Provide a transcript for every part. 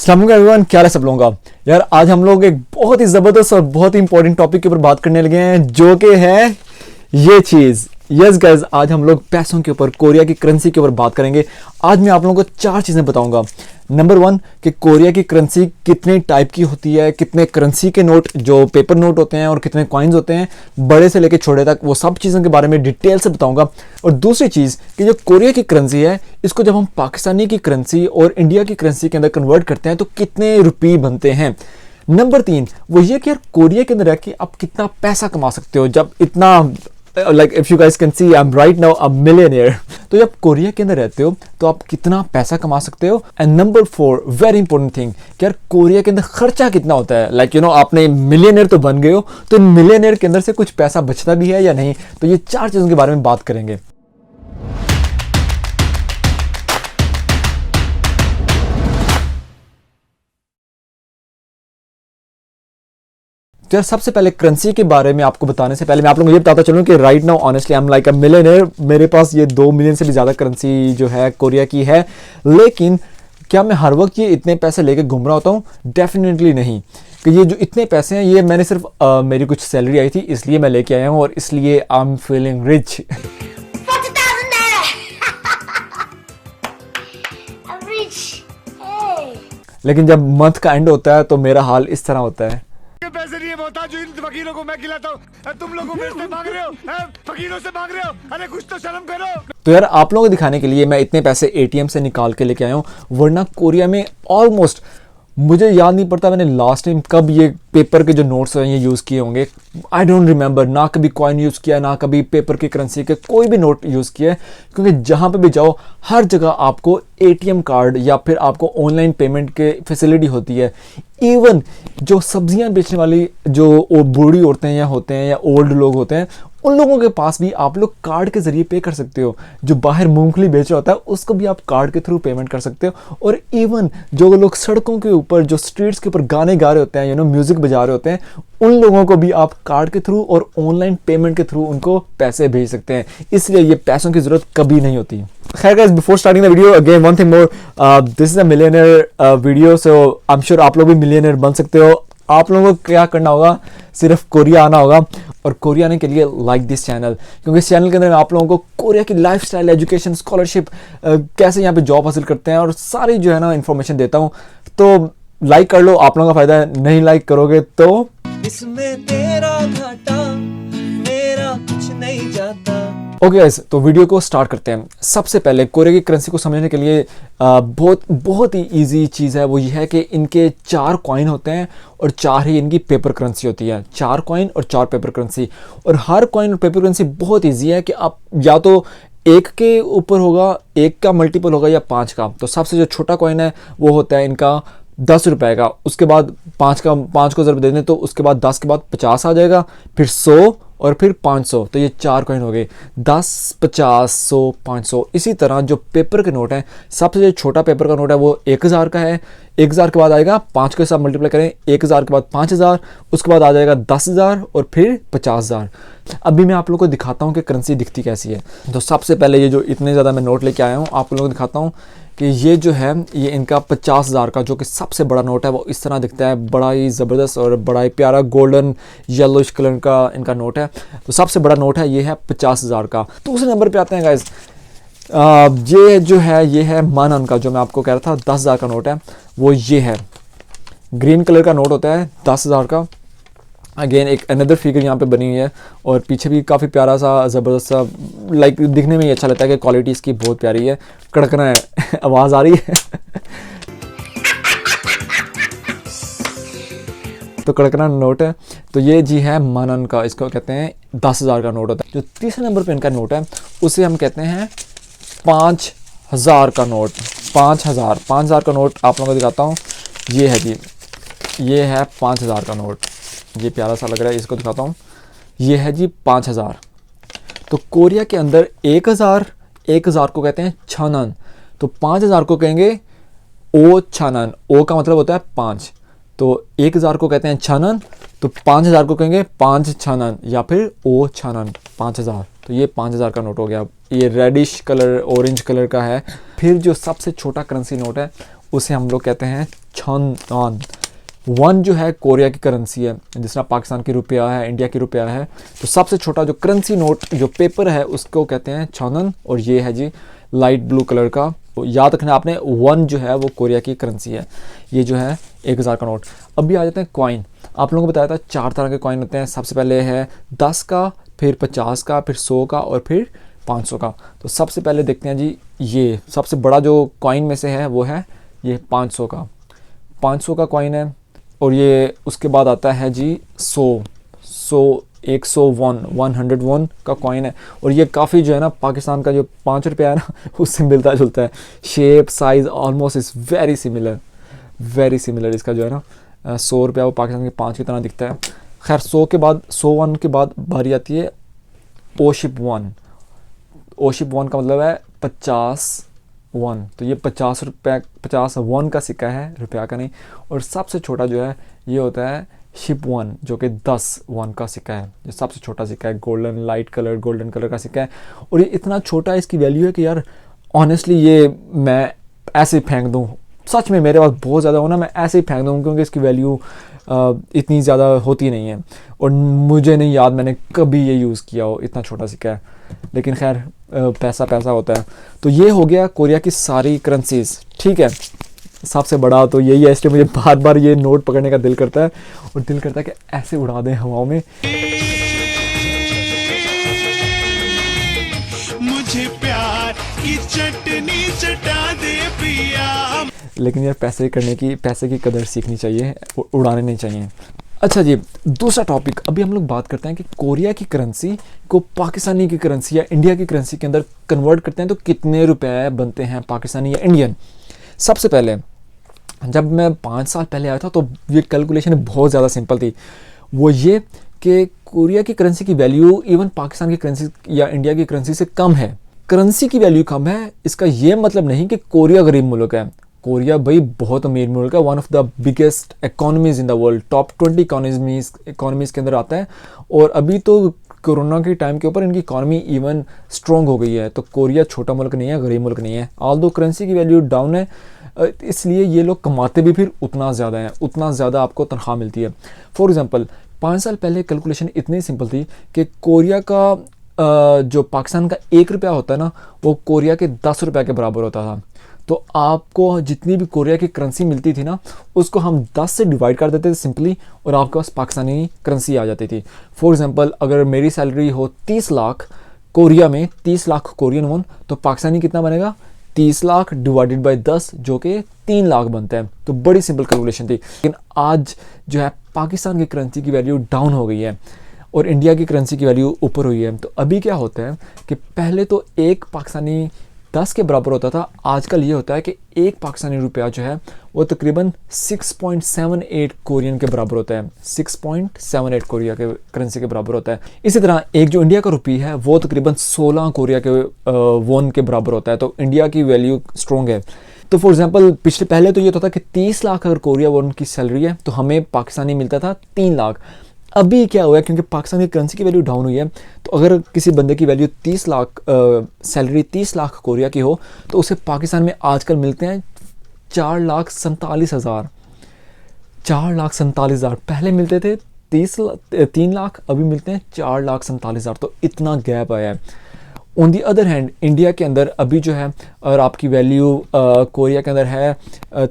अस्सलाम एवरीवन, क्या है सब लोगों का। यार आज हम लोग एक बहुत ही ज़बरदस्त और बहुत ही इंपॉर्टेंट टॉपिक के ऊपर बात करने लगे हैं, जो कि है ये चीज़। यस गाइस, आज हम लोग पैसों के ऊपर, कोरिया की करेंसी के ऊपर बात करेंगे। आज मैं आप लोगों को 4 चीज़ें बताऊंगा। नंबर 1 कि कोरिया की करेंसी कितने टाइप की होती है, कितने करेंसी के नोट जो पेपर नोट होते हैं और कितने कॉइन्स होते हैं, बड़े से लेकर छोटे तक, वो सब चीज़ों के बारे में डिटेल से बताऊंगा। और दूसरी चीज़ कि जो कोरिया की करेंसी है, इसको जब हम पाकिस्तानी की करेंसी और इंडिया की करेंसी के अंदर कन्वर्ट करते हैं तो कितने रुपये बनते हैं। नंबर 3 वो ये कि यार कोरिया के अंदर रह के आप कितना पैसा कमा सकते हो, जब इतना like if you guys can see I am right now a millionaire. तो जब कोरिया के अंदर रहते हो तो आप कितना पैसा कमा सकते हो। And number 4 very important thing कि यार कोरिया के अंदर खर्चा कितना होता है। लाइक यू नो, आपने मिलियनियर तो बन गए हो, तो मिलियनियर के अंदर से कुछ पैसा बचता भी है या नहीं। तो ये 4 चीज़ों के बारे में बात करेंगे। तो यार सबसे पहले करेंसी के बारे में आपको बताने से पहले मैं आप लोगों को ये बताता चलूं कि right now honestly I am like a millionaire. मेरे पास ये 2 मिलियन से भी ज़्यादा करेंसी जो है कोरिया की है। लेकिन क्या मैं हर वक्त ये इतने पैसे लेके घूम रहा होता हूँ? डेफिनेटली नहीं। कि ये जो इतने पैसे हैं, ये मैंने सिर्फ मेरी कुछ सैलरी आई थी इसलिए मैं लेके आया हूँ, और इसलिए आई एम फीलिंग रिच। लेकिन जब मंथ का एंड होता है तो मेरा हाल इस तरह होता है। पैसे नहीं होता जो इन फकीरों को मैं खिलाता हूँ, तुम लोगों मेरे से मांग रहे हो, फकीरों से मांग रहे हो। अरे कुछ तो शर्म करो। तो यार आप लोगों को दिखाने के लिए मैं इतने पैसे एटीएम से निकाल के लेके आया हूँ, वरना कोरिया में ऑलमोस्ट मुझे याद नहीं पड़ता मैंने लास्ट टाइम कब ये पेपर के जो नोट्स हैं ये यूज़ किए होंगे। आई डोंट रिमेंबर, ना कभी कॉइन यूज़ किया, ना कभी पेपर की करेंसी के कोई भी नोट यूज़ किया है। क्योंकि जहाँ पे भी जाओ हर जगह आपको एटीएम कार्ड या फिर आपको ऑनलाइन पेमेंट के फैसिलिटी होती है। इवन जो सब्जियां बेचने वाली जो बूढ़ी औरतें या होते हैं या ओल्ड लोग होते हैं, उन लोगों के पास भी आप लोग कार्ड के ज़रिए पे कर सकते हो। जो बाहर मूंगफली बेच रहा होता है उसको भी आप कार्ड के थ्रू पेमेंट कर सकते हो। और इवन जो लोग सड़कों के ऊपर जो स्ट्रीट्स के ऊपर गाने गा रहे होते हैं, यू नो म्यूज़िक बजा रहे होते हैं, उन लोगों को भी आप कार्ड के थ्रू और ऑनलाइन पेमेंट के थ्रू उनको पैसे भेज सकते हैं। इसलिए ये पैसों की ज़रूरत कभी नहीं होती। खैर guys, before starting the video again one thing more, this is a millionaire video, so I am sure आप लोग भी मिलियनेयर बन सकते हो। आप लोगों को क्या करना होगा, सिर्फ कोरिया आना होगा, और कोरिया आने के लिए लाइक दिस चैनल, क्योंकि इस चैनल के अंदर मैं आप लोगों को कोरिया की लाइफस्टाइल, एजुकेशन, स्कॉलरशिप, कैसे यहाँ पे जॉब हासिल करते हैं और सारी जो है ना इन्फॉर्मेशन देता हूँ। तो लाइक कर लो, आप लोगों का फायदा है। नहीं लाइक करोगे तो इसमें तेरा घाटा, मेरा कुछ नहीं जाता। ओके गाइस, तो वीडियो को स्टार्ट करते हैं। सबसे पहले कोरिया की करेंसी को समझने के लिए बहुत ही इजी चीज़ है, वो ये है कि इनके 4 कॉइन होते हैं और 4 ही इनकी पेपर करेंसी होती है। 4 कॉइन और 4 पेपर करेंसी, और हर कॉइन और पेपर करेंसी बहुत ईजी है कि आप या तो 1 के ऊपर होगा, 1 का मल्टीपल होगा या 5 का। तो सबसे जो छोटा कॉइन है वो होता है इनका 10 रुपए का, उसके बाद 5 को ज़रूर दे दें तो उसके बाद 10 के बाद 50 आ जाएगा, फिर 100 और फिर 500। तो ये 4 कॉइन हो गए, 10, 50, 100, 500। इसी तरह जो पेपर के नोट हैं, सबसे जो छोटा पेपर का नोट है वो 1000 का है। 1000 के बाद आएगा 5 के साथ मल्टीप्लाई करें, 1000 के बाद 5000, उसके बाद आ जाएगा 10,000 और फिर 50,000। अभी मैं आप लोगों को दिखाता हूँ कि करेंसी दिखती कैसी है। तो सबसे पहले ये जो इतने ज़्यादा मैं नोट लेके आया हूँ, आप लोगों को दिखाता हूँ कि ये जो है ये इनका 50,000 का, जो कि सबसे बड़ा नोट है, वो इस तरह दिखता है। बड़ा ही ज़बरदस्त और बड़ा ही प्यारा गोल्डन येलोइश कलर का इनका नोट है। तो सबसे बड़ा नोट है ये है 50,000 का। दूसरे नंबर पे आते हैं गाइस, ये जो है ये है मानन का, जो मैं आपको कह रहा था 10,000 का नोट है, वो ये है। ग्रीन कलर का नोट होता है 10,000 का। अगेन एक अनदर फिगर यहाँ पे बनी हुई है, और पीछे भी काफ़ी प्यारा सा ज़बरदस्त सा, लाइक दिखने में ही अच्छा लगता है कि क्वालिटी इसकी बहुत प्यारी है। कड़कना है आवाज़ आ रही है तो कड़कना नोट है। तो ये जी है मानन का, इसको कहते हैं 10,000 का नोट होता है। जो तीसरे नंबर पे इनका नोट है उसे हम कहते हैं 5,000 का नोट। 5,000 का नोट आप लोगों को दिखाता हूँ। ये है जी, ये है 5,000 का नोट। ये प्यारा सा लग रहा है, इसको दिखाता हूँ। ये है जी 5,000। तो कोरिया के अंदर 1,000 को कहते हैं छानन, तो 5,000 को कहेंगे ओ छानन। ओ का मतलब होता है 5, तो 1,000 को कहते हैं छानन, तो 5,000 को कहेंगे 5 छानन या फिर ओ छानन 5,000। तो ये 5,000 का नोट हो गया। ये रेडिश कलर, ऑरेंज कलर का है। फिर जो सबसे छोटा करेंसी नोट है उसे हम लोग कहते हैं छान। वन जो है कोरिया की करेंसी है, जिस तरह पाकिस्तान की रुपया है, इंडिया की रुपया है, तो सबसे छोटा जो करेंसी नोट जो पेपर है उसको कहते हैं छानन, और ये है जी लाइट ब्लू कलर का। तो याद रखना आपने, वन जो है वो कोरिया की करेंसी है। ये जो है 1000 का नोट। अभी आ जाते हैं कॉइन। आप लोगों को बताया था 4 तरह के कॉइन होते हैं। सबसे पहले है 10 का, फिर 50 का, फिर 100 का और फिर 500 का। तो सबसे पहले देखते हैं जी, ये सबसे बड़ा जो कॉइन में से है वो है ये 500 का। 500 का कॉइन है। और ये उसके बाद आता है जी 101 का कॉइन है। और ये काफ़ी जो है ना पाकिस्तान का जो 5 रुपया है ना उससे मिलता जुलता है। Shape size almost is very similar इसका जो है ना 100 रुपया वो पाकिस्तान के 5 की तरह दिखता है। खैर 101 के बाद बारी आती है ओशिप 1। ओशिप 1 का मतलब है 50 वन। तो ये 50 वन का सिक्का है, रुपया का नहीं। और सबसे छोटा जो है ये होता है शिप 1, जो कि 10 वन का सिक्का है। ये सबसे छोटा सिक्का है, गोल्डन कलर का सिक्का है। और ये इतना छोटा है, इसकी वैल्यू है कि यार ऑनेस्टली ये मैं ऐसे ही फेंक दूँ, सच में मेरे पास बहुत ज़्यादा हो ना, मैं ऐसे ही फेंक दूँ, क्योंकि इसकी वैल्यू इतनी ज़्यादा होती नहीं है। और मुझे नहीं याद मैंने कभी ये यूज़ किया हो, इतना छोटा सिक्का है। लेकिन खैर पैसा होता है। तो ये हो गया कोरिया की सारी करेंसीज, ठीक है। सबसे बड़ा तो यही है, इसलिए मुझे बार बार ये नोट पकड़ने का दिल करता है, और दिल करता है कि ऐसे उड़ा दें हवाओं में। मुझे प्यार की चटनी चटा दे पिया। लेकिन यार पैसे की कदर सीखनी चाहिए, उड़ाने नहीं चाहिए। अच्छा जी, दूसरा टॉपिक अभी हम लोग बात करते हैं कि कोरिया की करेंसी को पाकिस्तानी की करेंसी या इंडिया की करेंसी के अंदर कन्वर्ट करते हैं तो कितने रुपए बनते हैं पाकिस्तानी या इंडियन। सबसे पहले जब मैं 5 साल पहले आया था तो ये कैलकुलेशन बहुत ज़्यादा सिंपल थी। वो ये कि कोरिया की करेंसी की वैल्यू इवन पाकिस्तान की करेंसी या इंडिया की करेंसी से कम है। करेंसी की वैल्यू कम है, इसका ये मतलब नहीं कि कोरिया गरीब मुल्क है। कोरिया भाई बहुत अमीर मुल्क है, one of the biggest economies in the world, top 20 economies के अंदर आता है। और अभी तो कोरोना के टाइम के ऊपर इनकी इकॉनमी इवन स्ट्रॉन्ग हो गई है। तो कोरिया छोटा मुल्क नहीं है, गरीब मुल्क नहीं है। ऑल्दो करेंसी की वैल्यू डाउन है, इसलिए ये लोग कमाते भी फिर उतना ज़्यादा है, उतना ज़्यादा आपको तनख्वाह मिलती है। फॉर एग्जांपल 5 साल पहले कैलकुलेशन इतनी सिंपल थी कि कोरिया का जो पाकिस्तान का 1 रुपया होता है ना, वो कोरिया के 10 रुपये के बराबर होता था। तो आपको जितनी भी कोरिया की करेंसी मिलती थी ना, उसको हम 10 से डिवाइड कर देते थे सिंपली, और आपके पास पाकिस्तानी करेंसी आ जाती थी। फॉर एग्जांपल अगर मेरी सैलरी हो 30 लाख कोरिया में, 30 लाख कोरियन वन, तो पाकिस्तानी कितना बनेगा? 30 लाख डिवाइडेड बाय 10, जो कि 3 लाख बनता है। तो बड़ी सिंपल कैलकुलेशन थी। लेकिन आज जो है पाकिस्तान की करेंसी की वैल्यू डाउन हो गई है और इंडिया की करेंसी की वैल्यू ऊपर हुई है। तो अभी क्या होता है कि पहले तो एक पाकिस्तानी 10 के बराबर होता था, आजकल ये होता है कि एक पाकिस्तानी रुपया जो है वो तकरीबन 6.78 कोरियन के बराबर होता है। 6.78 कोरिया के करेंसी के बराबर होता है। इसी तरह एक जो इंडिया का रुपी है वो तकरीबन 16 कोरिया के वॉन के बराबर होता है। तो इंडिया की वैल्यू स्ट्रॉन्ग है। तो फॉर एग्जांपल पहले तो ये होता था कि 30 लाख अगर कोरिया वॉन की सैलरी है तो हमें पाकिस्तानी मिलता था 3 लाख। अभी क्या हुआ है, क्योंकि पाकिस्तान की करेंसी की वैल्यू डाउन हुई है, तो अगर किसी बंदे की value 30 lakh salary 30 lakh Korea की हो तो उसे पाकिस्तान में आजकल मिलते हैं 4,47,000। 4,47,000 पहले मिलते थे 3 लाख, अभी मिलते हैं 4,47,000। तो इतना गैप आया है। On the other hand India के अंदर अभी जो है, और आपकी वैल्यू कोरिया के अंदर है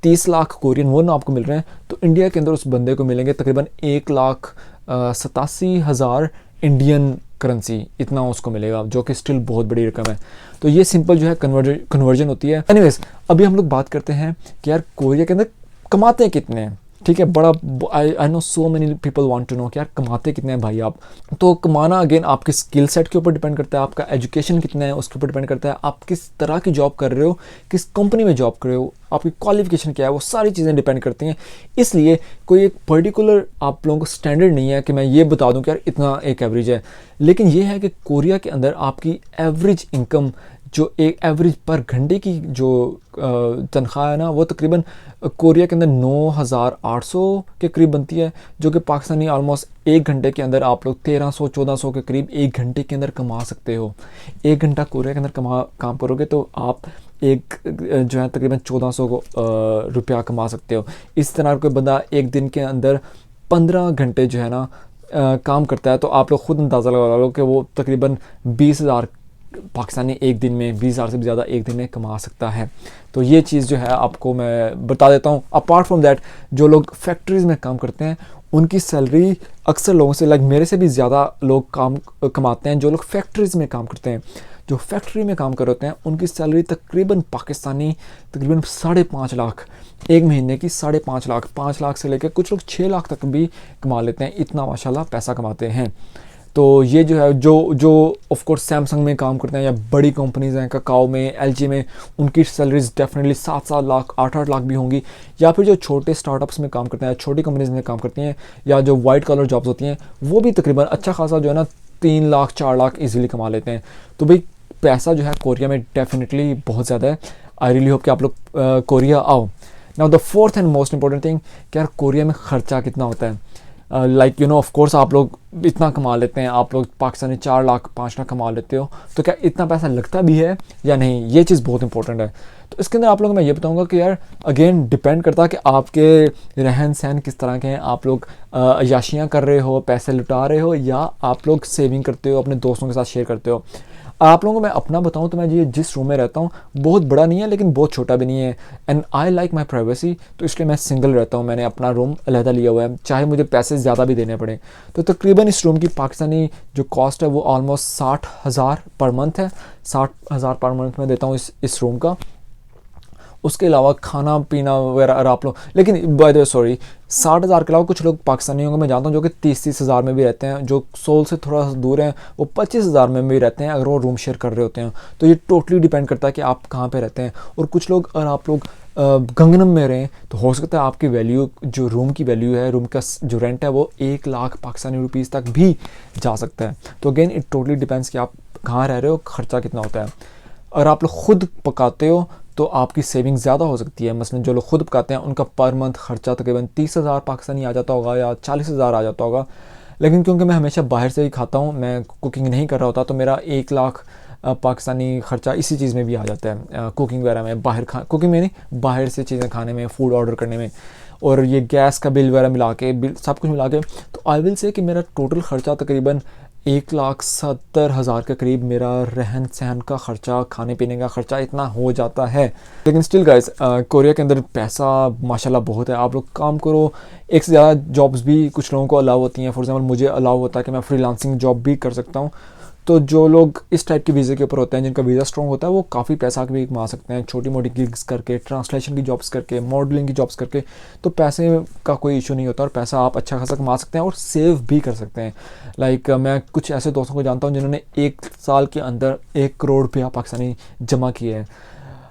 30 लाख कोरियन वॉन आपको मिल रहे हैं, तो इंडिया के अंदर उस बंदे को मिलेंगे तकरीबन 1,87,000 इंडियन करेंसी, इतना उसको मिलेगा, जो कि स्टिल बहुत बड़ी रकम है। तो ये सिंपल जो है कन्वर्जन होती है। एनीवेज अभी हम लोग बात करते हैं कि यार कोरिया के अंदर कमाते हैं कितने हैं। ठीक है, बड़ा I know so many people want to know कि यार कमाते कितने हैं भाई आप। तो कमाना अगेन आपके स्किल सेट के ऊपर डिपेंड करता है, आपका एजुकेशन कितना है उसके ऊपर डिपेंड करता है, आप किस तरह की जॉब कर रहे हो, किस कंपनी में जॉब कर रहे हो, आपकी क्वालिफिकेशन क्या है, वो सारी चीज़ें डिपेंड करती हैं। इसलिए कोई एक पर्टिकुलर आप लोगों को स्टैंडर्ड नहीं है कि मैं ये बता दूं कि यार इतना एक एवरेज है। लेकिन ये है कि कोरिया के अंदर आपकी एवरेज इनकम, जो एक एवरेज पर घंटे की जो तनख्वाह है ना, वो तकरीबन कोरिया के अंदर 9,800 के करीब बनती है, जो कि पाकिस्तानी ऑलमोस्ट 1 घंटे के अंदर आप लोग 1,300-1,400 के करीब 1 घंटे के अंदर कमा सकते हो। 1 घंटा कोरिया के अंदर काम करोगे तो आप एक जो है तकरीबन 1400 रुपया कमा सकते हो। इस तरह कोई बंदा एक दिन के अंदर 15 घंटे जो है ना काम करता है, तो आप लोग खुद अंदाज़ा लगा लो कि वो तकरीबन 20,000 पाकिस्तानी एक दिन में, 20,000 से भी ज़्यादा एक दिन में कमा सकता है। तो ये चीज़ जो है आपको मैं बता देता हूँ। अपार्ट फ्रॉम दैट, जो लोग फैक्ट्रीज़ में काम करते हैं उनकी सैलरी अक्सर लोगों से, लाइक मेरे से भी ज़्यादा लोग काम कमाते हैं जो लोग फैक्ट्रीज़ में काम करते हैं। जो फैक्ट्री में काम कर रहे होते हैं उनकी सैलरी तकरीबन पाकिस्तानी तकरीबन 5.5 लाख एक महीने की, 5.5 लाख, 5 लाख से लेकर कुछ लोग 6 लाख तक भी कमा लेते हैं। इतना माशाल्लाह पैसा कमाते हैं। तो ये जो है जो ऑफ कोर्स सैमसंग में काम करते हैं या बड़ी कंपनीज़ हैं, काकाओ में, एलजी में, उनकी सैलरीज डेफिनेटली 7-7 लाख, 8-8 लाख भी होंगी। या फिर जो छोटे स्टार्टअप्स में काम करते हैं, छोटी कंपनीज़ में काम करती हैं, या जो वाइट कॉलर जॉब्स होती हैं, वो भी तकरीबन अच्छा खासा जो है ना 3 लाख 4 लाख ईजिली कमा लेते हैं। तो भाई पैसा जो है कोरिया में डेफिनेटली बहुत ज़्यादा है। आई रियली होप कि आप लोग कोरिया आओ। Now the fourth and most important thing कि यार कोरिया में ख़र्चा कितना होता है। Like you know of course आप लोग इतना कमा लेते हैं, आप लोग पाकिस्तानी 4 लाख 5 लाख कमा लेते हो, तो क्या इतना पैसा लगता भी है या नहीं, ये चीज़ बहुत इंपॉर्टेंट है। तो इसके अंदर आप लोगों को मैं ये बताऊंगा कि यार अगेन डिपेंड करता है कि आपके रहन सहन किस तरह के हैं। आप लोग अयाशियाँ कर रहे हो, पैसे लुटा रहे हो, या आप लोग सेविंग करते हो, अपने दोस्तों के साथ शेयर करते हो। आप लोगों को मैं अपना बताऊं तो मैं ये जिस रूम में रहता हूं बहुत बड़ा नहीं है लेकिन बहुत छोटा भी नहीं है, and I like my privacy, तो इसलिए मैं सिंगल रहता हूं। मैंने अपना रूम अलहदा लिया हुआ है, चाहे मुझे पैसे ज़्यादा भी देने पड़े। तो तकरीबन इस रूम की पाकिस्तानी जो कॉस्ट है वो ऑलमोस्ट 60,000 पर मंथ है। 60,000 पर मंथ में देता हूँ इस रूम का। उसके अलावा खाना पीना वगैरह अगर आप लोग, लेकिन बाय द वे सॉरी, 60,000 के अलावा कुछ लोग पाकिस्तानियों को मैं जानता हूँ जो कि 30-30 हज़ार में भी रहते हैं। जो सोल से थोड़ा सा दूर हैं वो 25,000 में भी रहते हैं अगर वो रूम शेयर कर रहे होते हैं। तो ये टोटली डिपेंड करता है कि आप कहाँ पे रहते हैं। और कुछ लोग, अगर आप लोग गंगनम में रहें तो हो सकता है आपकी वैल्यू, जो रूम की वैल्यू है, रूम का जो रेंट है वो 1 लाख पाकिस्तानी रुपीज़ तक भी जा सकता है। तो अगेन इट टोटली डिपेंड्स कि आप कहाँ रह रहे हो, ख़र्चा कितना होता है। अगर आप लोग खुद पकाते हो तो आपकी सेविंग ज़्यादा हो सकती है। मसलन जो लोग खुद पकाते हैं उनका पर मंथ खर्चा तकरीबन 30,000 पाकिस्तानी आ जाता होगा या 40,000 आ जाता होगा। लेकिन क्योंकि मैं हमेशा बाहर से ही खाता हूँ, मैं कुकिंग नहीं कर रहा होता, तो मेरा 1 लाख पाकिस्तानी खर्चा इसी चीज़ में भी आ जाता है, कुकिंग वगैरह में, कुकिंग में नहीं, बाहर से चीज़ें खाने में, फूड ऑर्डर करने में, और ये गैस का बिल वगैरह मिला के, बिल सब कुछ मिला के। तो आई विल से कि मेरा टोटल खर्चा तकरीबन 1,70,000 के करीब मेरा रहन सहन का ख़र्चा, खाने पीने का ख़र्चा इतना हो जाता है। लेकिन स्टिल गाइस, कोरिया के अंदर पैसा माशाल्लाह बहुत है। आप लोग काम करो, एक से ज़्यादा जॉब्स भी कुछ लोगों को अलाउ होती हैं। फॉर एग्जांपल मुझे अलाउ होता है कि मैं फ्रीलांसिंग जॉब भी कर सकता हूँ। तो जो लोग इस टाइप के वीज़े के ऊपर होते हैं, जिनका वीज़ा स्ट्रॉन्ग होता है, वो काफ़ी पैसा भी कमा सकते हैं, छोटी मोटी गिग्स करके, ट्रांसलेशन की जॉब्स करके, मॉडलिंग की जॉब्स करके। तो पैसे का कोई इशू नहीं होता और पैसा आप अच्छा खासा कमा सकते हैं और सेव भी कर सकते हैं। लाइक मैं कुछ ऐसे दोस्तों को जानता हूँ जिन्होंने 1 साल के अंदर 1 करोड़ रुपया पाकिस्तानी जमा किए हैं।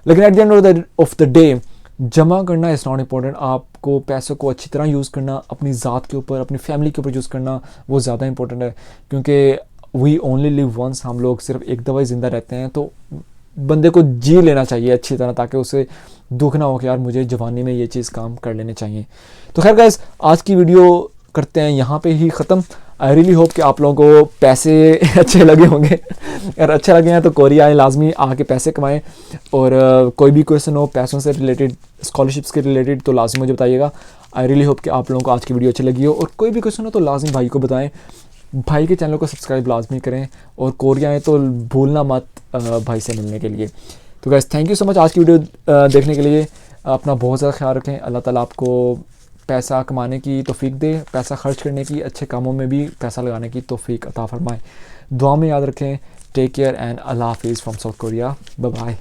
लेकिन at the end of the day जमा करना इज़ नॉट इम्पॉर्टेंट। आपको पैसों को अच्छी तरह यूज़ करना, अपनी ज़ात के ऊपर, अपनी फैमिली के ऊपर यूज़ करना, वो ज़्यादा इंपॉर्टेंट है। क्योंकि वी ओनली लिव वंस, हम लोग सिर्फ एक दफ़ा ही ज़िंदा रहते हैं। तो बंदे को जी लेना चाहिए अच्छी तरह, ताकि उसे दुख ना हो कि यार मुझे जवानी में ये चीज़ काम कर लेने चाहिए। तो खैर गाइस, आज की वीडियो करते हैं यहाँ पे ही ख़त्म। आई रियली होप कि आप लोगों को पैसे अच्छे लगे होंगे। अगर अच्छे लगे हैं तो कोरिया आए, लाजमी आके पैसे कमाएं। और कोई भी क्वेश्चन हो पैसों से रिलेटेड, स्कॉलरशिप्स के रिलेटेड, तो लाजमी मुझे बताइएगा। आई रियली होप कि आप लोगों को आज की वीडियो अच्छी लगी हो। और कोई भी क्वेश्चन हो तो लाजमी भाई को बताएं। भाई के चैनल को सब्सक्राइब लाजमी करें, और कोरिया आए तो भूलना मत भाई से मिलने के लिए। तो guys, thank you so much आज की वीडियो देखने के लिए। अपना बहुत ज़्यादा ख्याल रखें। अल्लाह ताला आपको पैसा कमाने की तौफीक दे, पैसा खर्च करने की, अच्छे कामों में भी पैसा लगाने की तौफीक अता फरमाए। दुआ में याद रखें। टेक केयर एंड अल्लाह हाफिज़ from South Korea. Bye bye.